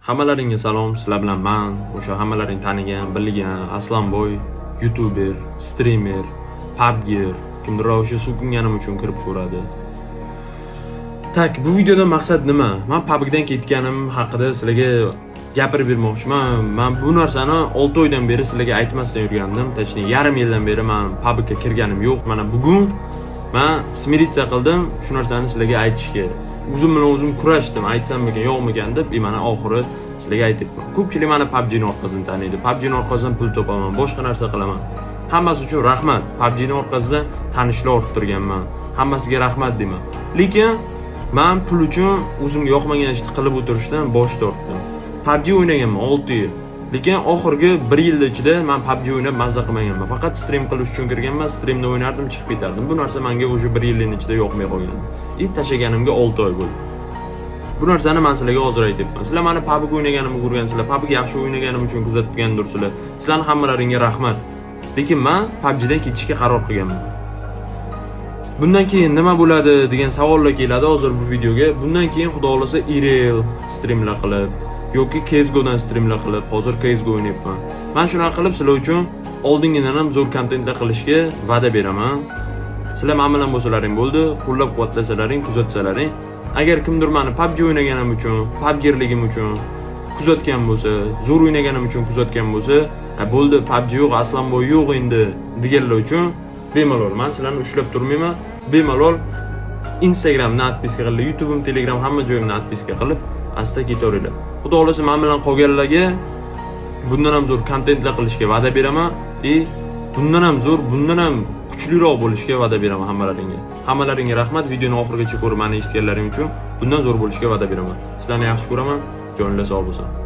Hammalaringga salom, sizlar bilan men, o'sha hammalaring tanigan, bilgan Aslanboy, YouTuber, streamer, PUBGer, kimdir o'sha so'kinganim uchun kirib ko'radi. Tak, bu videoda maqsad nima? Men PUBGdan ketganim haqida sizlarga gapirib bermoqchiman. Men bu narsani 6 oydan beri sizlarga aytmasdan yurgandim. Точнее, yarim yildan beri men PUBGga kirganim yo'q. Mana bugun men smiritsiya qildim, shu narsani sizlarga aytishga. O'zim bilan o'zim kurashdim, aytsammikan, yo'qmikan deb, mana oxiri sizlarga aytibman. Ko'pchilik meni PUBGning orqasidan taniydi. PUBGning orqasidan pul topaman, boshqa narsa qilaman. Hammasi uchun rahmat. PUBGning orqasidan tanishlar orttirganman. Hammasiga rahmat deyman. Lekin men pul uchun o'zimga yoqmagan ishni qilib o'tirishdan bosh tortdim. PUBG o'ynaganman 6 yil. Lekin oxirgi 1 yil ichida men PUBG o'ynab mazza qilmaganman. Faqat stream qilish uchun kirganman, streamda o'ynardim, chiqib ketardim. Bu narsa menga o'sha 1 yilning ichida yoqmay qolgandi. Tashlaganimga 6 oy bo'ldi. Bu narsani men sizlarga hozir aytibman. Sizlar meni PUBG o'ynaganimni ko'rgansizlar, PUBG yaxshi o'ynaganim uchun kuzatgandirsizlar. Sizlarning hammalaringga rahmat. Lekin men PUBGdan ketishga qaror qilganman. Bundan keyin nima bo'ladi degan savollar keladi hozir bu videoga. Bundan keyin xudo xolasa IRL streamlar qilib yoki CS:GOdan streamlar qilib, hozir CS:GO o'ynayapman. Men shunaqa qilib sizlar uchun oldingidan ham zo'r kontentlar qilishga va'da beraman. Sizlar men bilan bo'lsalaring bo'ldi, qo'llab-quvvatlasalaring, kuzatsalaring. Agar kimdir meni PUBG o'ynaganim uchun, PUBGerligim uchun kuzatgan bo'lsa, zo'r o'ynaganim uchun kuzatgan bo'lsa, bo'ldi, PUBG yo'q, Aslanboy yo'q endi deganlar uchun bemalol men sizlarni ushlab turmayman. Bemalol Instagramni atpiska qilib, YouTube'im, Telegram hamma joyimni atpiska qilib, asta ketaveringlar. Xudo xolasa men bilan qolganlarga bundan ham zo'r kontentlar qilishga va'da beraman. Bundan ham zo'r, bundan ham kuchliroq bo'lishga va'da beraman hammalaringga. Hammalaringga rahmat, videoni oxirigacha ko'rib meni eshitganlaring uchun bundan zo'r bo'lishga va'da beraman. Sizlarni yaxshi ko'raman. Joninglar sog' bo'lsin.